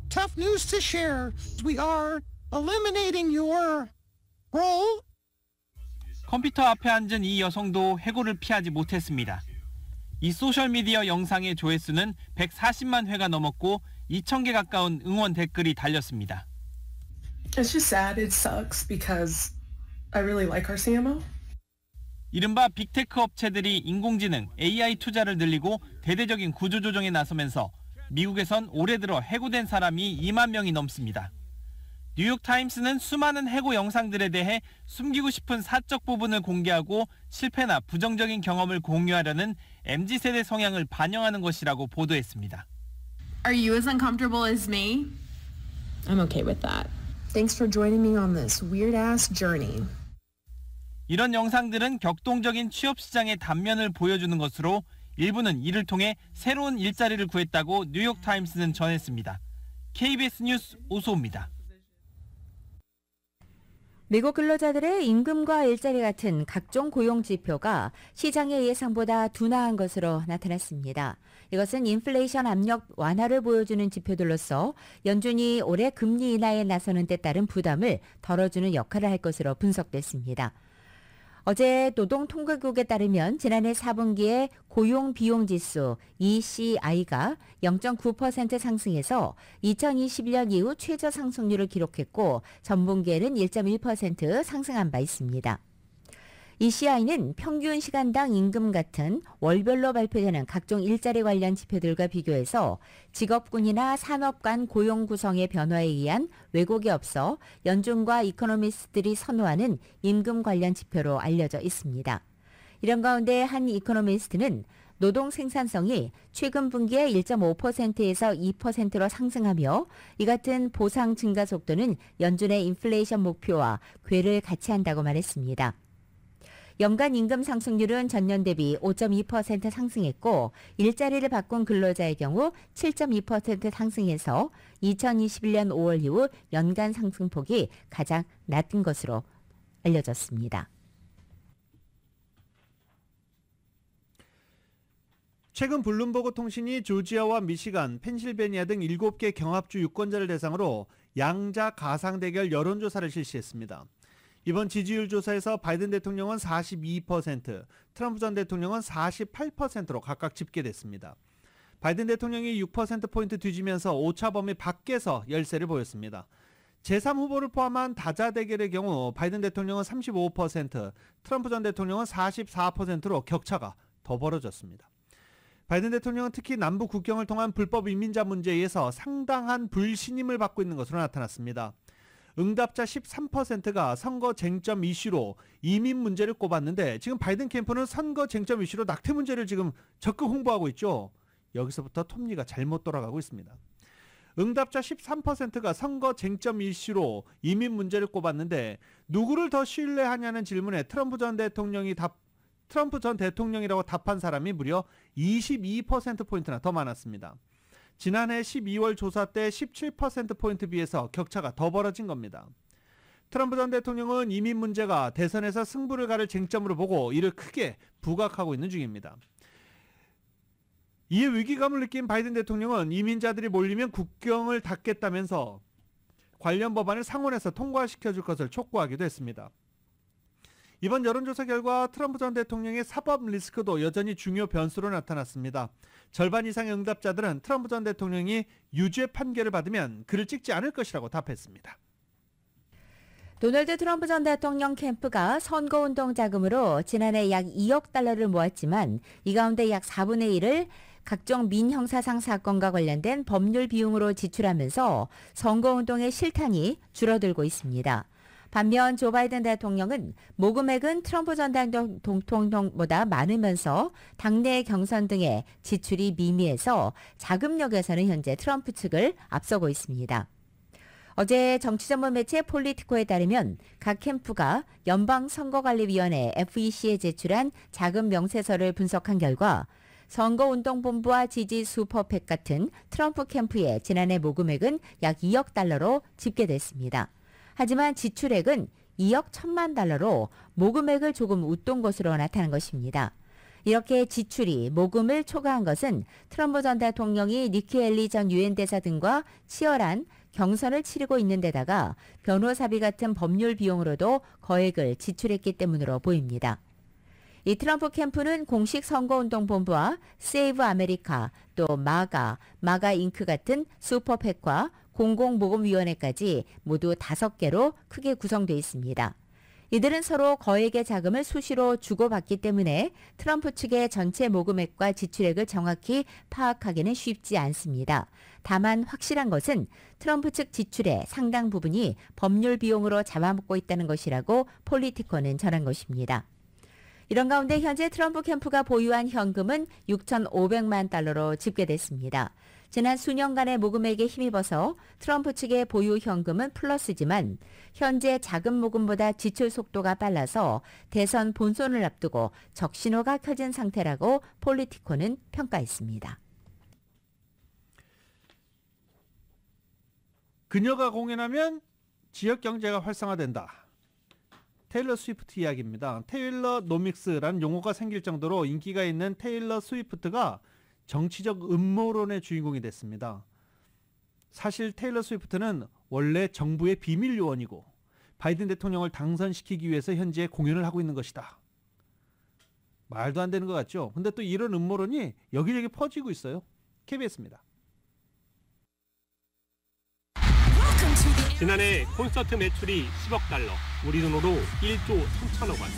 Speaker 13: tough news to share. We are eliminating your role.
Speaker 11: 컴퓨터 앞에 앉은 이 여성도 해고를 피하지 못했습니다. 이 소셜미디어 영상의 조회수는 140만 회가 넘었고 2,000개 가까운 응원 댓글이 달렸습니다.
Speaker 12: It's just sad. It sucks because I really like our CMO.
Speaker 11: 이른바 빅테크 업체들이 인공지능 AI 투자를 늘리고 대대적인 구조조정에 나서면서 미국에선 올해 들어 해고된 사람이 2만 명이 넘습니다. 뉴욕타임스는 수많은 해고 영상들에 대해 숨기고 싶은 사적 부분을 공개하고 실패나 부정적인 경험을 공유하려는 MZ세대 성향을 반영하는 것이라고 보도했습니다.
Speaker 12: Are you as uncomfortable as me? I'm okay with that. Thanks for joining me on this weird-ass journey.
Speaker 11: 이런 영상들은 격동적인 취업시장의 단면을 보여주는 것으로 일부는 이를 통해 새로운 일자리를 구했다고 뉴욕타임스는 전했습니다. KBS 뉴스 오소호입니다.
Speaker 3: 미국 근로자들의 임금과 일자리 같은 각종 고용 지표가 시장의 예상보다 둔화한 것으로 나타났습니다. 이것은 인플레이션 압력 완화를 보여주는 지표들로서 연준이 올해 금리 인하에 나서는 데 따른 부담을 덜어주는 역할을 할 것으로 분석됐습니다. 어제 노동통계국에 따르면 지난해 4분기에 고용비용지수 ECI가 0.9% 상승해서 2021년 이후 최저 상승률을 기록했고 전분기에는 1.1% 상승한 바 있습니다. ECI는 평균 시간당 임금 같은 월별로 발표되는 각종 일자리 관련 지표들과 비교해서 직업군이나 산업 간 고용 구성의 변화에 의한 왜곡이 없어 연준과 이코노미스트들이 선호하는 임금 관련 지표로 알려져 있습니다. 이런 가운데 한 이코노미스트는 노동 생산성이 최근 분기에 1.5%에서 2%로 상승하며 이 같은 보상 증가 속도는 연준의 인플레이션 목표와 궤를 같이 한다고 말했습니다. 연간 임금 상승률은 전년 대비 5.2% 상승했고 일자리를 바꾼 근로자의 경우 7.2% 상승해서 2021년 5월 이후 연간 상승폭이 가장 낮은 것으로 알려졌습니다.
Speaker 2: 최근 블룸버그 통신이 조지아와 미시간, 펜실베니아 등 7개 경합주 유권자를 대상으로 양자 가상 대결 여론조사를 실시했습니다. 이번 지지율 조사에서 바이든 대통령은 42%, 트럼프 전 대통령은 48%로 각각 집계됐습니다. 바이든 대통령이 6%포인트 뒤지면서 오차 범위 밖에서 열세를 보였습니다. 제3후보를 포함한 다자 대결의 경우 바이든 대통령은 35%, 트럼프 전 대통령은 44%로 격차가 더 벌어졌습니다. 바이든 대통령은 특히 남북 국경을 통한 불법 이민자 문제에 의해서 상당한 불신임을 받고 있는 것으로 나타났습니다. 응답자 13%가 선거 쟁점 이슈로 이민 문제를 꼽았는데 지금 바이든 캠프는 선거 쟁점 이슈로 낙태 문제를 지금 적극 홍보하고 있죠. 여기서부터 톱니가 잘못 돌아가고 있습니다. 응답자 13%가 선거 쟁점 이슈로 이민 문제를 꼽았는데 누구를 더 신뢰하냐는 질문에 트럼프 전 대통령이라고 답한 사람이 무려 22%포인트나 더 많았습니다. 지난해 12월 조사 때 17%포인트 비해서 격차가 더 벌어진 겁니다. 트럼프 전 대통령은 이민 문제가 대선에서 승부를 가를 쟁점으로 보고 이를 크게 부각하고 있는 중입니다. 이에 위기감을 느낀 바이든 대통령은 이민자들이 몰리면 국경을 닫겠다면서 관련 법안을 상원에서 통과시켜줄 것을 촉구하기도 했습니다. 이번 여론조사 결과 트럼프 전 대통령의 사법 리스크도 여전히 중요 변수로 나타났습니다. 절반 이상의 응답자들은 트럼프 전 대통령이 유죄 판결을 받으면 그를 찍지 않을 것이라고 답했습니다.
Speaker 3: 도널드 트럼프 전 대통령 캠프가 선거운동 자금으로 지난해 약 2억 달러를 모았지만 이 가운데 약 4분의 1을 각종 민형사상 사건과 관련된 법률 비용으로 지출하면서 선거운동의 실탄이 줄어들고 있습니다. 반면 조 바이든 대통령은 모금액은 트럼프 전 대통령보다 많으면서 당내 경선 등의 지출이 미미해서 자금력에서는 현재 트럼프 측을 앞서고 있습니다. 어제 정치 전문 매체 폴리티코에 따르면 각 캠프가 연방선거관리위원회 FEC에 제출한 자금 명세서를 분석한 결과 선거운동본부와 지지 슈퍼팩 같은 트럼프 캠프의 지난해 모금액은 약 2억 달러로 집계됐습니다. 하지만 지출액은 2억 1천만 달러로 모금액을 조금 웃돈 것으로 나타난 것입니다. 이렇게 지출이 모금을 초과한 것은 트럼프 전 대통령이 니키 헬리 전 유엔 대사 등과 치열한 경선을 치르고 있는 데다가 변호사비 같은 법률 비용으로도 거액을 지출했기 때문으로 보입니다. 이 트럼프 캠프는 공식 선거운동본부와 세이브 아메리카, 또 마가 잉크 같은 슈퍼팩과 공공모금위원회까지 모두 5개로 크게 구성되어 있습니다. 이들은 서로 거액의 자금을 수시로 주고받기 때문에 트럼프 측의 전체 모금액과 지출액을 정확히 파악하기는 쉽지 않습니다. 다만 확실한 것은 트럼프 측 지출의 상당 부분이 법률 비용으로 잡아먹고 있다는 것이라고 폴리티코는 전한 것입니다. 이런 가운데 현재 트럼프 캠프가 보유한 현금은 6,500만 달러로 집계됐습니다. 지난 수년간의 모금액에 힘입어서 트럼프 측의 보유 현금은 플러스지만 현재 자금 모금보다 지출 속도가 빨라서 대선 본선을 앞두고 적신호가 켜진 상태라고 폴리티코는 평가했습니다.
Speaker 2: 그녀가 공연하면 지역 경제가 활성화된다. 테일러 스위프트 이야기입니다. 테일러 노믹스라는 용어가 생길 정도로 인기가 있는 테일러 스위프트가 정치적 음모론의 주인공이 됐습니다. 사실 테일러 스위프트는 원래 정부의 비밀 요원이고 바이든 대통령을 당선시키기 위해서 현재 공연을 하고 있는 것이다. 말도 안 되는 것 같죠? 근데 또 이런 음모론이 여기저기 퍼지고 있어요. KBS입니다.
Speaker 14: 지난해 콘서트 매출이 10억 달러, 우리 돈으로 1조 3천억 원.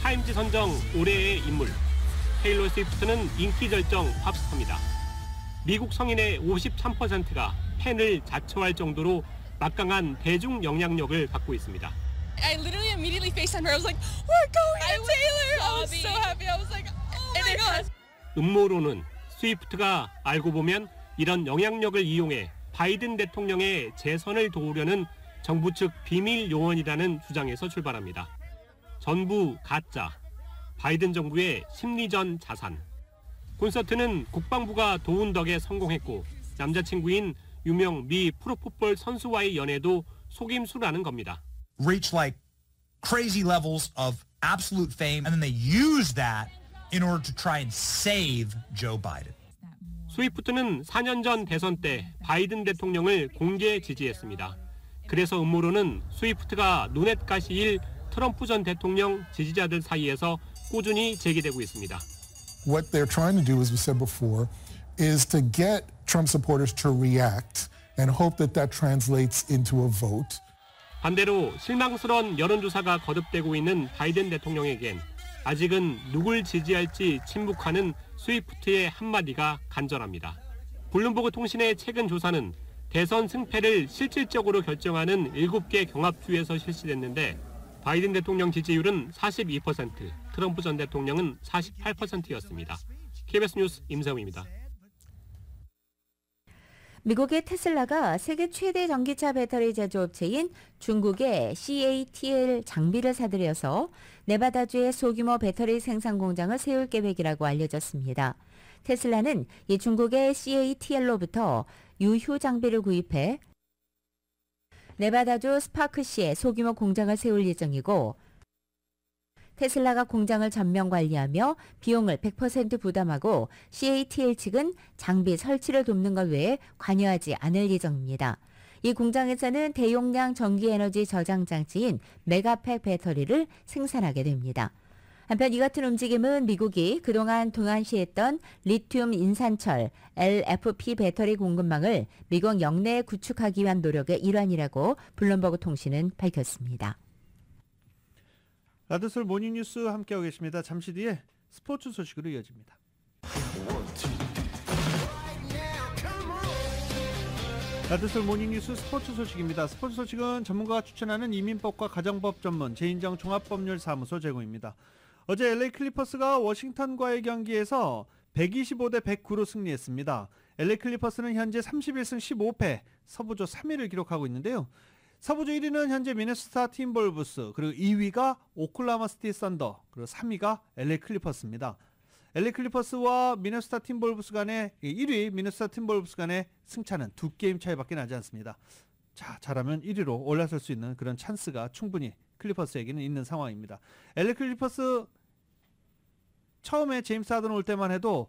Speaker 14: 타임지 선정 올해의 인물. 테일러 스위프트는 인기 절정 팝스타입니다. 미국 성인의 53%가 팬을 자처할 정도로 막강한 대중 영향력을 갖고 있습니다.
Speaker 15: I literally immediately FaceTimed her. I was like, "We're going to Taylor." I was so happy. I was like, "Oh my god."
Speaker 14: 음모론은 스위프트가 알고 보면 이런 영향력을 이용해 바이든 대통령의 재선을 도우려는 정부 측 비밀 요원이라는 주장에서 출발합니다. 전부 가짜. 바이든 정부의 심리전 자산. 콘서트는 국방부가 도운 덕에 성공했고 남자친구인 유명 미 프로풋볼 선수와의 연애도 속임수라는 겁니다.
Speaker 16: Reach like crazy levels of absolute fame and then they use that in order to try and save Joe Biden.
Speaker 14: 스위프트는 4년 전 대선 때 바이든 대통령을 공개 지지했습니다. 그래서 음모론은 스위프트가 눈엣가시일 트럼프 전 대통령 지지자들 사이에서 꾸준히 제기되고 있습니다.
Speaker 17: What they're trying to do, as we said before, is to get Trump supporters to react and hope that that translates into a vote.
Speaker 14: 반대로 실망스러운 여론조사가 거듭되고 있는 바이든 대통령에겐 아직은 누굴 지지할지 침묵하는 스위프트의 한마디가 간절합니다. 블룸버그 통신의 최근 조사는 대선 승패를 실질적으로 결정하는 7개 경합주에서 실시됐는데 바이든 대통령 지지율은 42%, 트럼프 전 대통령은 48%였습니다. KBS 뉴스 임세웅입니다.
Speaker 3: 미국의 테슬라가 세계 최대 전기차 배터리 제조업체인 중국의 CATL 장비를 사들여서 네바다주에 소규모 배터리 생산 공장을 세울 계획이라고 알려졌습니다. 테슬라는 이 중국의 CATL로부터 유휴 장비를 구입해 네바다주 스파크시에 소규모 공장을 세울 예정이고 테슬라가 공장을 전면 관리하며 비용을 100% 부담하고 CATL 측은 장비 설치를 돕는 것 외에 관여하지 않을 예정입니다. 이 공장에서는 대용량 전기에너지 저장 장치인 메가팩 배터리를 생산하게 됩니다. 한편 이 같은 움직임은 미국이 그동안 등한시했던 리튬 인산철 LFP 배터리 공급망을 미국 영내에 구축하기 위한 노력의 일환이라고 블룸버그 통신은 밝혔습니다.
Speaker 2: 라드솔 모닝뉴스 함께하고 계십니다. 잠시 뒤에 스포츠 소식으로 이어집니다. 라드솔 모닝뉴스 스포츠 소식입니다. 스포츠 소식은 전문가가 추천하는 이민법과 가정법 전문 제인정 종합법률사무소 제공입니다. 어제 LA 클리퍼스가 워싱턴과의 경기에서 125대 109로 승리했습니다. LA 클리퍼스는 현재 31승 15패, 서부조 3위를 기록하고 있는데요. 서부조 1위는 현재 미네소타 팀볼브스, 그리고 2위가 오클라호마 시티 썬더, 그리고 3위가 LA 클리퍼스입니다. LA 클리퍼스와 미네소타 팀볼브스 간의 1위 미네소타 팀볼브스 간의 승차는 2게임 차이밖에 나지 않습니다. 자, 잘하면 1위로 올라설 수 있는 그런 찬스가 충분히 클리퍼스에게는 있는 상황입니다. LA 클리퍼스 처음에 제임스 하든 올 때만 해도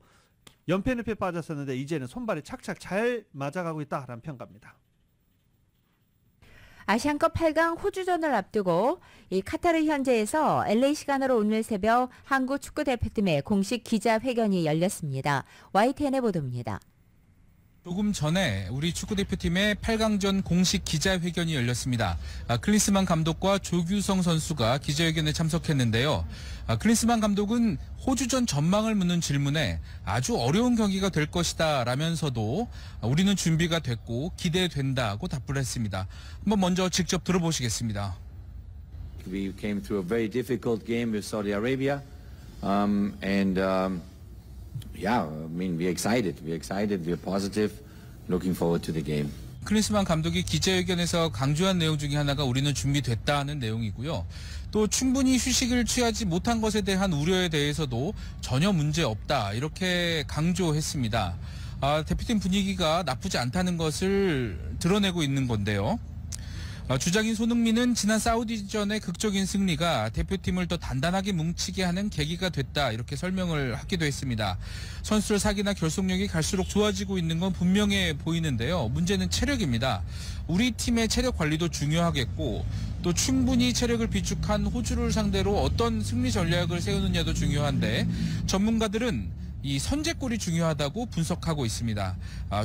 Speaker 2: 연패 늪에 빠졌었는데 이제는 손발이 착착 잘 맞아가고 있다라는 평가입니다.
Speaker 3: 아시안컵 8강 호주전을 앞두고 이 카타르 현지에서 LA 시간으로 오늘 새벽 한국 축구대표팀의 공식 기자회견이 열렸습니다. YTN의 보도입니다.
Speaker 18: 조금 전에 우리 축구대표팀의 8강전 공식 기자회견이 열렸습니다. 클린스만 감독과 조규성 선수가 기자회견에 참석했는데요. 클린스만 감독은 호주전 전망을 묻는 질문에 아주 어려운 경기가 될 것이다 라면서도 우리는 준비가 됐고 기대된다고 답을 했습니다. 한번 먼저 직접 들어보시겠습니다.
Speaker 19: We came through a very difficult game with Saudi Arabia, yeah, I mean, we're excited, we're positive, looking forward to the game.
Speaker 18: 클린스만 감독이 기자회견에서 강조한 내용 중에 하나가 우리는 준비됐다는 내용이고요. 또 충분히 휴식을 취하지 못한 것에 대한 우려에 대해서도 전혀 문제 없다 이렇게 강조했습니다. 대표팀 분위기가 나쁘지 않다는 것을 드러내고 있는 건데요. 주장인 손흥민은 지난 사우디전의 극적인 승리가 대표팀을 더 단단하게 뭉치게 하는 계기가 됐다 이렇게 설명을 하기도 했습니다. 선수들 사기나 결속력이 갈수록 좋아지고 있는 건 분명해 보이는데요. 문제는 체력입니다. 우리 팀의 체력 관리도 중요하겠고 또 충분히 체력을 비축한 호주를 상대로 어떤 승리 전략을 세우느냐도 중요한데 전문가들은 이 선제골이 중요하다고 분석하고 있습니다.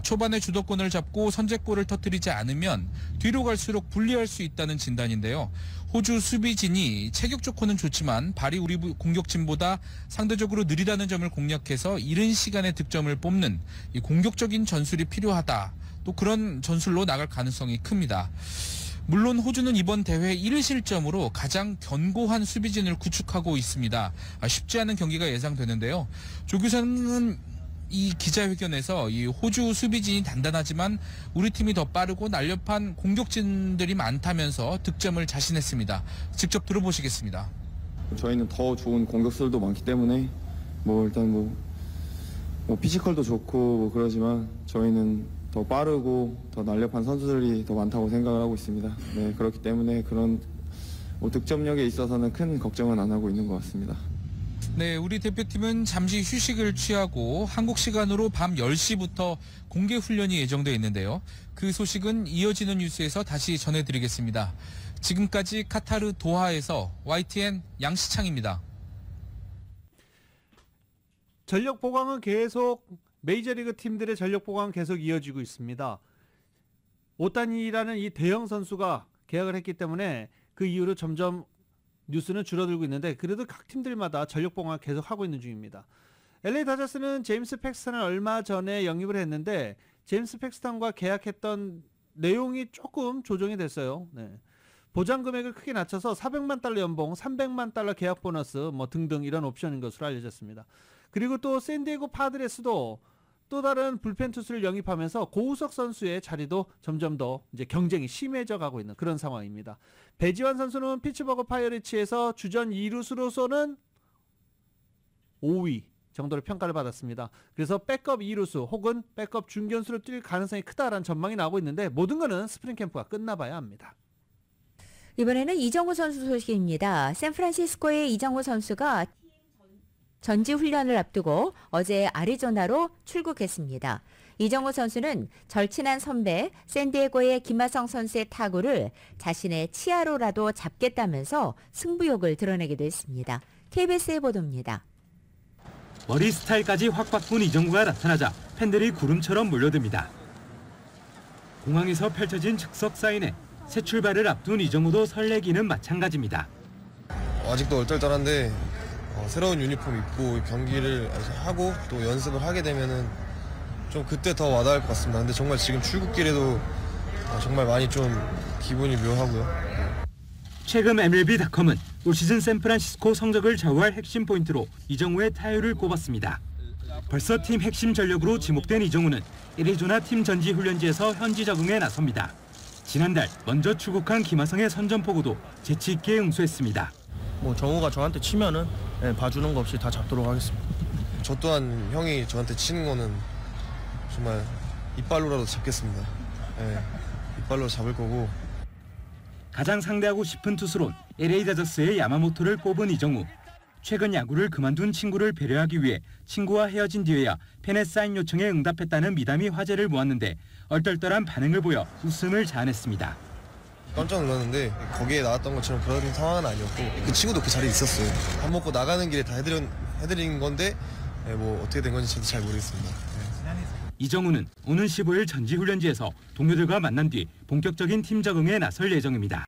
Speaker 18: 초반에 주도권을 잡고 선제골을 터뜨리지 않으면 뒤로 갈수록 불리할 수 있다는 진단인데요. 호주 수비진이 체격 좋고는 좋지만 발이 우리 공격진보다 상대적으로 느리다는 점을 공략해서 이른 시간에 득점을 뽑는 이 공격적인 전술이 필요하다. 또 그런 전술로 나갈 가능성이 큽니다. 물론 호주는 이번 대회 1실점으로 가장 견고한 수비진을 구축하고 있습니다. 쉽지 않은 경기가 예상되는데요. 조규성은 이 기자회견에서 이 호주 수비진이 단단하지만 우리 팀이 더 빠르고 날렵한 공격진들이 많다면서 득점을 자신했습니다. 직접 들어보시겠습니다.
Speaker 20: 저희는 더 좋은 공격수들도 많기 때문에 일단 피지컬도 좋고 그러지만 저희는 더 빠르고 더 날렵한 선수들이 더 많다고 생각을 하고 있습니다. 네, 그렇기 때문에 그런 득점력에 있어서는 큰 걱정은 안 하고 있는 것 같습니다.
Speaker 18: 네, 우리 대표팀은 잠시 휴식을 취하고 한국 시간으로 밤 10시부터 공개 훈련이 예정되어 있는데요. 그 소식은 이어지는 뉴스에서 다시 전해드리겠습니다. 지금까지 카타르 도하에서 YTN 양시창입니다.
Speaker 2: 전력 보강은 계속 메이저리그 팀들의 전력 보강은 계속 이어지고 있습니다. 오타니라는 이 대형 선수가 계약을 했기 때문에 그 이후로 점점 뉴스는 줄어들고 있는데 그래도 각 팀들마다 전력 보강을 계속 하고 있는 중입니다. LA 다저스는 제임스 팩스턴을 얼마 전에 영입을 했는데 제임스 팩스턴과 계약했던 내용이 조금 조정이 됐어요. 네. 보장 금액을 크게 낮춰서 $400만 연봉, $300만 계약 보너스 등등 이런 옵션인 것으로 알려졌습니다. 그리고 또 샌디에고 파드레스도 또 다른 불펜 투수를 영입하면서 고우석 선수의 자리도 점점 더 이제 경쟁이 심해져 가고 있는 그런 상황입니다. 배지환 선수는 피츠버그 파이어리츠에서 주전 2루수로서는 5위 정도로 평가를 받았습니다. 그래서 백업 2루수 혹은 백업 중견수로 뛸 가능성이 크다라는 전망이 나오고 있는데 모든 것은 스프링 캠프가 끝나봐야 합니다.
Speaker 3: 이번에는 이정우 선수 소식입니다. 샌프란시스코의 이정우 선수가 전지 훈련을 앞두고 어제 아리조나로 출국했습니다. 이정우 선수는 절친한 선배 샌디에고의 김하성 선수의 타구를 자신의 치아로라도 잡겠다면서 승부욕을 드러내기도 했습니다. KBS의 보도입니다.
Speaker 21: 머리 스타일까지 확 바꾼 이정우가 나타나자 팬들이 구름처럼 몰려듭니다. 공항에서 펼쳐진 즉석 사인회, 새 출발을 앞둔 이정우도 설레기는 마찬가지입니다.
Speaker 22: 아직도 얼떨떨한데 새로운 유니폼 입고 경기를 하고 또 연습을 하게 되면은 좀 그때 더 와닿을 것 같습니다. 근데 정말 지금 출국길에도 정말 많이 좀 기분이 묘하고요.
Speaker 21: 최근 MLB.com은 올 시즌 샌프란시스코 성적을 좌우할 핵심 포인트로 이정우의 타율을 꼽았습니다. 벌써 팀 핵심 전력으로 지목된 이정우는 애리조나 팀 전지 훈련지에서 현지 적응에 나섭니다. 지난달 먼저 출국한 김하성의 선전포고도 재치 있게 응수했습니다.
Speaker 23: 정우가 저한테 치면은 봐주는 거 없이 다 잡도록 하겠습니다.
Speaker 22: 저 또한 형이 저한테 치는 거는 정말 이빨로라도 잡겠습니다. 이빨로 잡을 거고.
Speaker 21: 가장 상대하고 싶은 투수론 LA 다저스의 야마모토를 뽑은 이정우. 최근 야구를 그만둔 친구를 배려하기 위해 친구와 헤어진 뒤에야 팬의 사인 요청에 응답했다는 미담이 화제를 모았는데 얼떨떨한 반응을 보여 웃음을 자아냈습니다.
Speaker 22: 깜짝 놀랐는데 거기에 나왔던 것처럼 그런 상황은 아니었고 그 친구도 그 자리에 있었어요. 밥 먹고 나가는 길에 다 해드린 건데 뭐 어떻게 된 건지 저도 잘 모르겠습니다.
Speaker 21: 이정우는 오는 15일 전지훈련지에서 동료들과 만난 뒤 본격적인 팀 적응에 나설 예정입니다.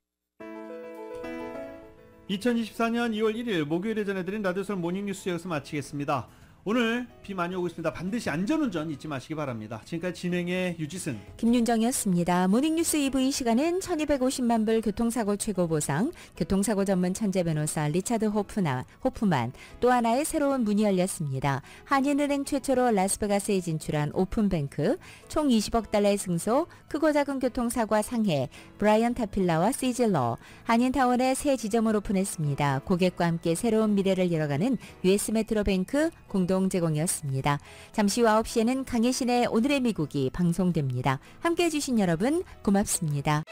Speaker 2: 2024년 2월 1일 목요일에 전해드린 라디오설 모닝뉴스 여기서 마치겠습니다. 오늘 비 많이 오고 있습니다. 반드시 안전운전 잊지 마시기 바랍니다. 지금까지 진행의 유지승,
Speaker 3: 김윤정이었습니다. 모닝뉴스 2부 이 시간은 1250만 불 교통사고 최고보상, 교통사고 전문 천재 변호사 리차드 호프만, 또 하나의 새로운 문이 열렸습니다. 한인은행 최초로 라스베가스에 진출한 오픈뱅크, 총 20억 달러의 승소, 크고 작은 교통사고와 상해, 브라이언 타필라와 시즐러, 한인타운에 새 지점을 오픈했습니다. 고객과 함께 새로운 미래를 열어가는 US 메트로뱅크 공동 제공이었습니다. 잠시 후 9시에는 강혜신의 오늘의 미국이 방송됩니다. 함께해 주신 여러분 고맙습니다.